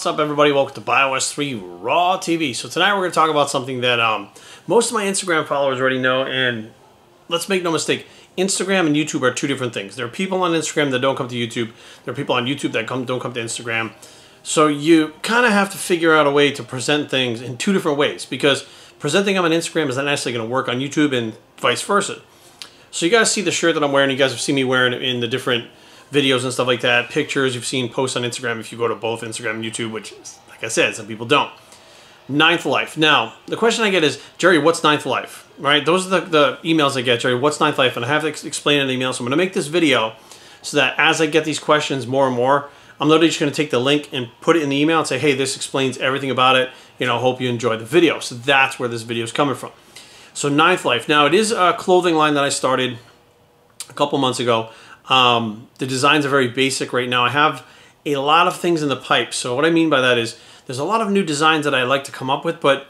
What's up, everybody? Welcome to LIF3 Raw TV. So tonight we're going to talk about something that most of my Instagram followers already know, and let's make no mistake, Instagram and YouTube are two different things. There are people on Instagram that don't come to YouTube. There are people on YouTube that don't come to Instagram. So you kind of have to figure out a way to present things in two different ways, because presenting them on Instagram is not necessarily going to work on YouTube and vice versa. So you guys see the shirt that I'm wearing. You guys have seen me wearing it in the different videos and stuff like that, pictures you've seen posts on Instagram if you go to both Instagram and YouTube, which, like I said, some people don't. Ninth Life. Now, the question I get is, Jerry, what's Ninth Life? Right? Those are the emails I get, Jerry, what's Ninth Life? And I have to explain it in the email, so I'm going to make this video so that as I get these questions more and more, I'm literally just going to take the link and put it in the email and say, hey, this explains everything about it. You know, hope you enjoy the video. So that's where this video is coming from. So Ninth Life. Now, it is a clothing line that I started a couple months ago. The designs are very basic right now. I have a lot of things in the pipe. So what I mean by that is there's a lot of new designs that I like to come up with, but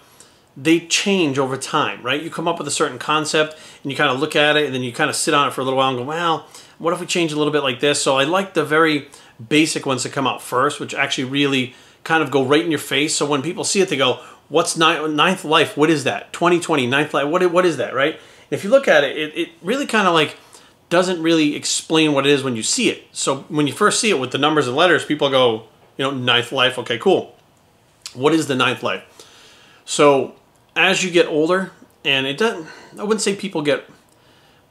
they change over time, right? You come up with a certain concept and you kind of look at it and then you kind of sit on it for a little while and go, well, what if we change a little bit like this? So I like the very basic ones to come out first, which actually really kind of go right in your face. So when people see it, they go, what's Ninth Life? What is that? 2020, Ninth Life, what is that, right? And if you look at it, it really kind of like doesn't really explain what it is when you see it. So when you first see it with the numbers and letters, people go, you know, Ninth Life, okay, cool. What is the Ninth Life? So as you get older, and it doesn't, I wouldn't say people get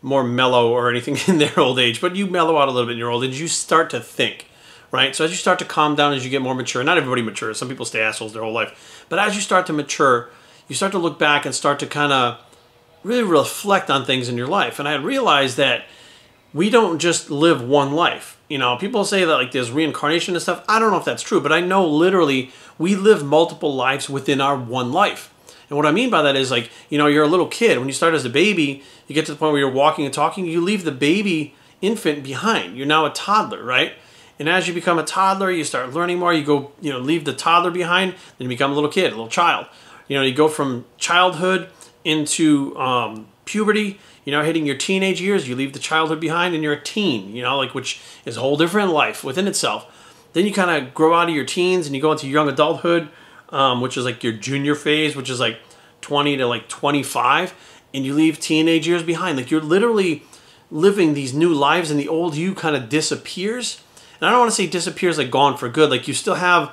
more mellow or anything in their old age, but you mellow out a little bit in your old age, you start to think, right? So as you start to calm down, as you get more mature, not everybody matures, some people stay assholes their whole life, but as you start to mature, you start to look back and start to kind of really reflect on things in your life. And I realized that we don't just live one life. You know, people say that like there's reincarnation and stuff. I don't know if that's true, but I know literally we live multiple lives within our one life. And what I mean by that is, like, you know, you're a little kid. When you start as a baby, you get to the point where you're walking and talking, you leave the baby infant behind. You're now a toddler, right? And as you become a toddler, you start learning more. You go, you know, leave the toddler behind, then you become a little kid, a little child. You know, you go from childhood into puberty. You know, hitting your teenage years, you leave the childhood behind and you're a teen, you know, like, which is a whole different life within itself. Then you kind of grow out of your teens and you go into young adulthood, which is like your junior phase, which is like 20 to like 25, and you leave teenage years behind. Like, you're literally living these new lives, and the old you kind of disappears. And I don't want to say disappears like gone for good. Like, you still have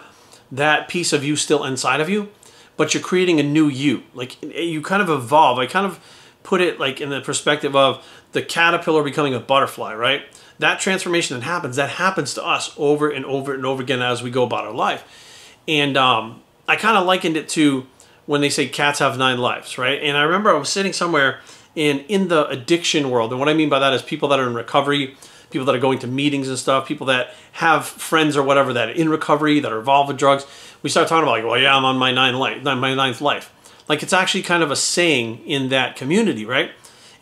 that piece of you still inside of you, but you're creating a new you. Like, you kind of evolve. I kind of put it like in the perspective of the caterpillar becoming a butterfly, right? That transformation that happens to us over and over and over again as we go about our life. And I kind of likened it to when they say cats have 9 lives, right? And I remember I was sitting somewhere in the addiction world. And what I mean by that is people that are in recovery, people that are going to meetings and stuff, people that have friends or whatever that are in recovery, that are involved with drugs. We start talking about, like, well, yeah, I'm on my ninth life. Like, it's actually kind of a saying in that community, right?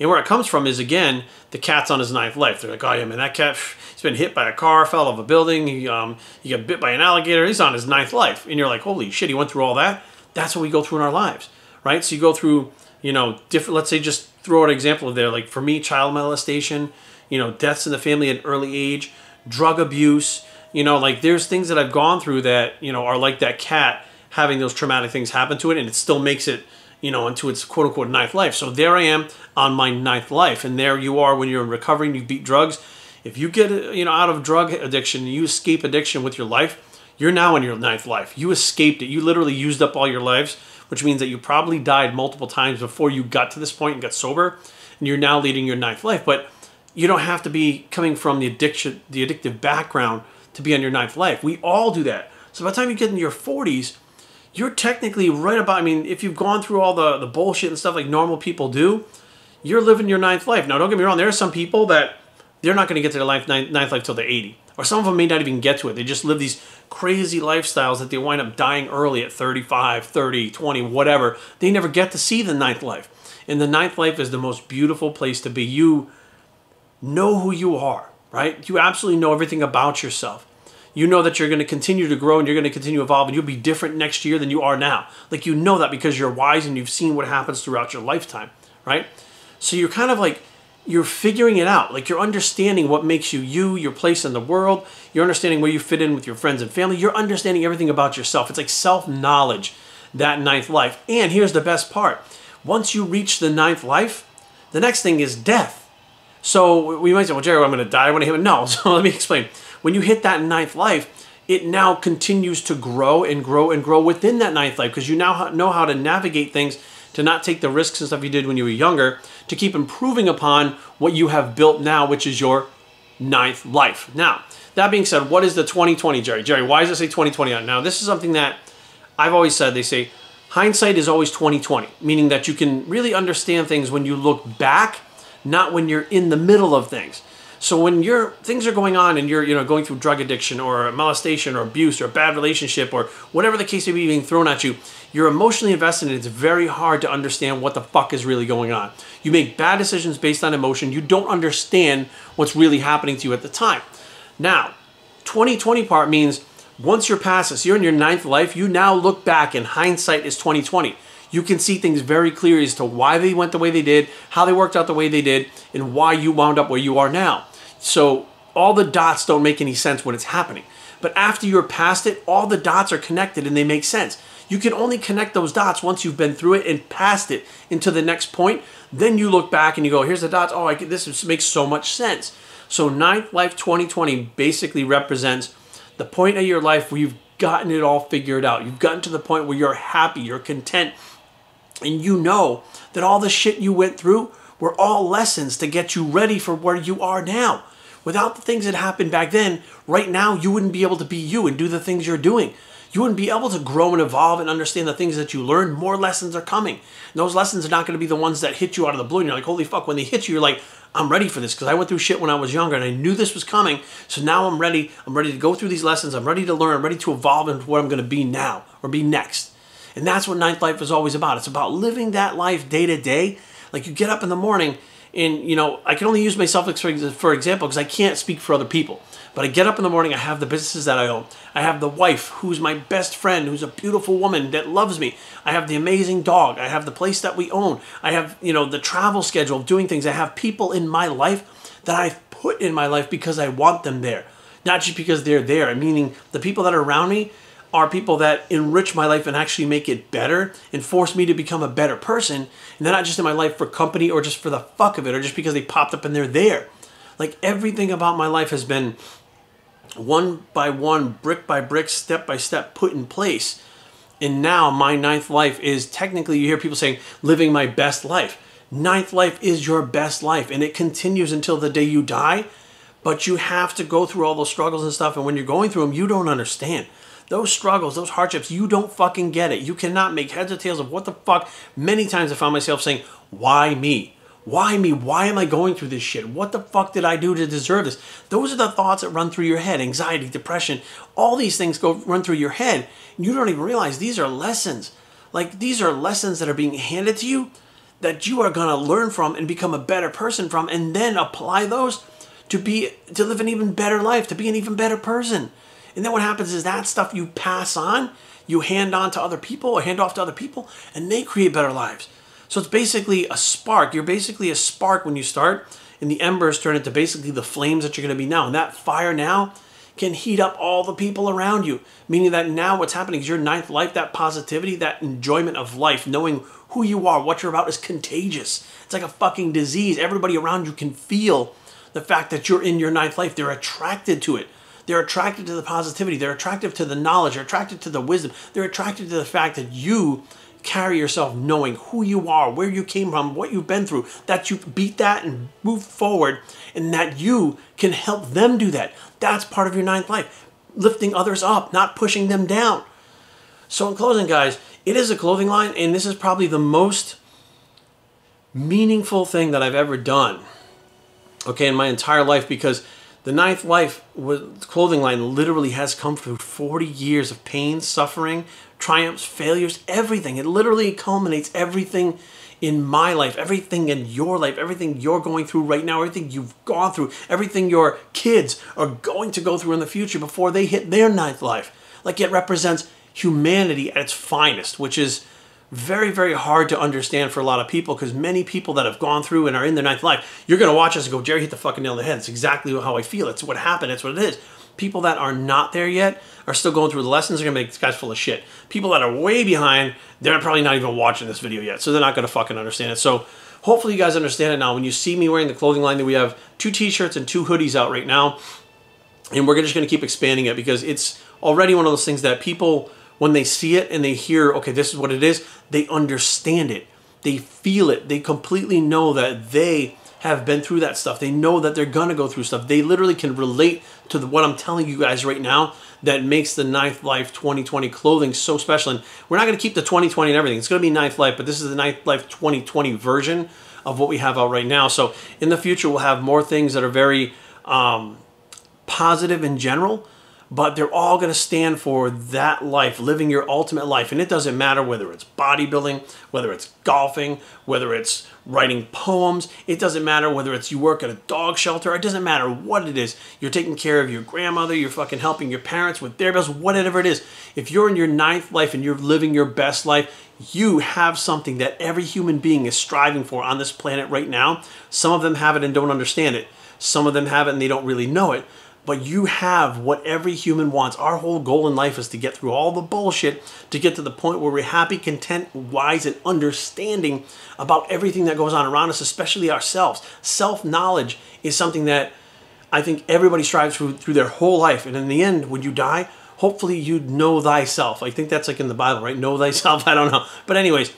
And where it comes from is, again, the cat's on his 9th life. They're like, oh yeah, man, that cat, he's been hit by a car, fell off a building, he got bit by an alligator, he's on his 9th life. And you're like, holy shit, he went through all that? That's what we go through in our lives, right? So you go through, you know, different, let's say, just throw an example of there, like for me, child molestation, you know, deaths in the family at an early age, drug abuse, you know, like there's things that I've gone through that, you know, are like that cat having those traumatic things happen to it, and it still makes it, you know, into its quote-unquote 9th life. So there I am on my 9th life, and there you are when you're in recovery and you beat drugs. If you get, you know, out of drug addiction and you escape addiction with your life, you're now in your 9th life. You escaped it. You literally used up all your lives, which means that you probably died multiple times before you got to this point and got sober, and you're now leading your 9th life. But you don't have to be coming from the addictive background to be on your 9th life. We all do that. So by the time you get into your 40s, you're technically right about, I mean, if you've gone through all the bullshit and stuff like normal people do, you're living your 9th life. Now, don't get me wrong, there are some people that they're not going to get to their 9th life till they're 80. Or some of them may not even get to it. They just live these crazy lifestyles that they wind up dying early at 35, 30, 20, whatever. They never get to see the 9th life. And the 9th life is the most beautiful place to be. You know who you are, right? You absolutely know everything about yourself. You know that you're going to continue to grow and you're going to continue to evolve, and you'll be different next year than you are now. Like, you know that because you're wise and you've seen what happens throughout your lifetime, right? So you're kind of like you're figuring it out. Like, you're understanding what makes you you, your place in the world. You're understanding where you fit in with your friends and family. You're understanding everything about yourself. It's like self-knowledge, that ninth life. And here's the best part. Once you reach the ninth life, the next thing is death. So we might say, well, Jerry, I'm going to die when I hit it. No, so let me explain. When you hit that ninth life, it now continues to grow and grow and grow within that ninth life, because you now know how to navigate things, to not take the risks and stuff you did when you were younger, to keep improving upon what you have built now, which is your ninth life. Now, that being said, what is the 2020, Jerry? Jerry, why does it say 2020 on it? Now, this is something that I've always said. They say hindsight is always 2020, meaning that you can really understand things when you look back, not when you're in the middle of things. So when things are going on and you're going through drug addiction or molestation or abuse or a bad relationship or whatever the case may be being thrown at you, you're emotionally invested and it's very hard to understand what the fuck is really going on. You make bad decisions based on emotion. You don't understand what's really happening to you at the time. Now, 2020 part means once you're past this, you're in your ninth life, you now look back and hindsight is 2020. You can see things very clearly as to why they went the way they did, how they worked out the way they did, and why you wound up where you are now. So all the dots don't make any sense when it's happening. But after you're past it, all the dots are connected and they make sense. You can only connect those dots once you've been through it and passed it into the next point. Then you look back and you go, here's the dots. Oh, this makes so much sense. So ninth life 2020 basically represents the point of your life where you've gotten it all figured out. You've gotten to the point where you're happy, you're content, and you know that all the shit you went through were all lessons to get you ready for where you are now. Without the things that happened back then, right now you wouldn't be able to be you and do the things you're doing. You wouldn't be able to grow and evolve and understand the things that you learned. More lessons are coming. And those lessons are not going to be the ones that hit you out of the blue. And you're like, holy fuck, when they hit you, you're like, I'm ready for this because I went through shit when I was younger and I knew this was coming. So now I'm ready. I'm ready to go through these lessons. I'm ready to learn. I'm ready to evolve into what I'm going to be now or be next. And that's what ninth life is always about. It's about living that life day to day. Like, you get up in the morning and, I can only use myself for example because I can't speak for other people. But I get up in the morning, I have the businesses that I own. I have the wife who's my best friend, who's a beautiful woman that loves me. I have the amazing dog. I have the place that we own. I have, the travel schedule of doing things. I have people in my life that I've put in my life because I want them there. Not just because they're there. Meaning the people that are around me are people that enrich my life and actually make it better and force me to become a better person. And they're not just in my life for company or just for the fuck of it or just because they popped up and they're there. Like, everything about my life has been one by one, brick by brick, step by step put in place. And now my ninth life is technically, you hear people saying, living my best life. Ninth life is your best life and it continues until the day you die. But you have to go through all those struggles and stuff. And when you're going through them, you don't understand. Those struggles, those hardships, you don't fucking get it. You cannot make heads or tails of what the fuck. Many times I found myself saying, why me? Why me? Why am I going through this shit? What the fuck did I do to deserve this? Those are the thoughts that run through your head. Anxiety, depression, all these things run through your head. And you don't even realize these are lessons. Like, these are lessons that are being handed to you that you are going to learn from and become a better person from, and then apply those to live an even better life, to be an even better person. And then what happens is that stuff you pass on, you hand on to other people or hand off to other people, and they create better lives. So it's basically a spark. You're basically a spark when you start, and the embers turn into basically the flames that you're going to be now. And that fire now can heat up all the people around you, meaning that now what's happening is your ninth life, that positivity, that enjoyment of life, knowing who you are, what you're about is contagious. It's like a fucking disease. Everybody around you can feel the fact that you're in your ninth life. They're attracted to it. They're attracted to the positivity. They're attracted to the knowledge. They're attracted to the wisdom. They're attracted to the fact that you carry yourself knowing who you are, where you came from, what you've been through, that you beat that and move forward, and that you can help them do that. That's part of your ninth life. Lifting others up, not pushing them down. So in closing, guys, it is a clothing line, and this is probably the most meaningful thing that I've ever done, okay, in my entire life, because the ninth life clothing line literally has come through 40 years of pain, suffering, triumphs, failures, everything. It literally culminates everything in my life, everything in your life, everything you're going through right now, everything you've gone through, everything your kids are going to go through in the future before they hit their ninth life. Like, it represents humanity at its finest, which is very, very hard to understand for a lot of people, because many people that have gone through and are in their ninth life, you're going to watch us and go, Jerry hit the fucking nail on the head. It's exactly how I feel. It's what happened. It's what it is. People that are not there yet are still going through the lessons. Are going to make this guy's full of shit. People that are way behind, they're probably not even watching this video yet, so they're not going to fucking understand it. So hopefully you guys understand it now. When you see me wearing the clothing line, that we have 2 t-shirts and 2 hoodies out right now, and we're just going to keep expanding it, because it's already one of those things that people, when they see it and they hear, okay, this is what it is, they understand it. They feel it. They completely know that they have been through that stuff. They know that they're going to go through stuff. They literally can relate to what I'm telling you guys right now that makes the Ninth Life 2020 clothing so special. And we're not going to keep the 2020 and everything. It's going to be Ninth Life, but this is the Ninth Life 2020 version of what we have out right now. So in the future, we'll have more things that are very positive in general, but they're all going to stand for that life, living your ultimate life. And it doesn't matter whether it's bodybuilding, whether it's golfing, whether it's writing poems. It doesn't matter whether it's you work at a dog shelter. It doesn't matter what it is. You're taking care of your grandmother. You're fucking helping your parents with their bills, whatever it is. If you're in your ninth life and you're living your best life, you have something that every human being is striving for on this planet right now. Some of them have it and don't understand it. Some of them have it and they don't really know it. But you have what every human wants. Our whole goal in life is to get through all the bullshit, to get to the point where we're happy, content, wise, and understanding about everything that goes on around us, especially ourselves. Self-knowledge is something that I think everybody strives through their whole life. And in the end, when you die, hopefully you know thyself. I think that's like in the Bible, right? Know thyself, I don't know. But anyways,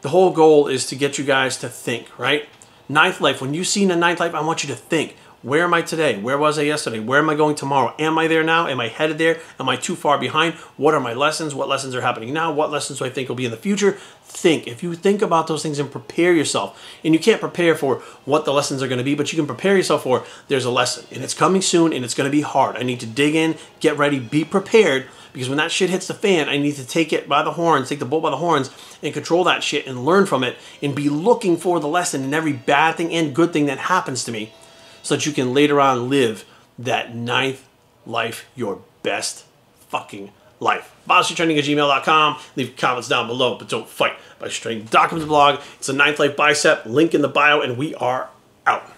the whole goal is to get you guys to think, right? Ninth life, when you see the ninth life, I want you to think. Where am I today? Where was I yesterday? Where am I going tomorrow? Am I there now? Am I headed there? Am I too far behind? What are my lessons? What lessons are happening now? What lessons do I think will be in the future? Think. If you think about those things and prepare yourself, and you can't prepare for what the lessons are going to be, but you can prepare yourself for there's a lesson, and it's coming soon, and it's going to be hard. I need to dig in, get ready, be prepared, because when that shit hits the fan, I need to take it by the horns, take the bull by the horns, and control that shit and learn from it, and be looking for the lesson in every bad thing and good thing that happens to me, so that you can later on live that ninth life, your best fucking life. BossYouTrending@gmail.com. Leave comments down below, but don't fight. BossYouTrending.com is the blog. It's a ninth life bicep. Link in the bio, and we are out.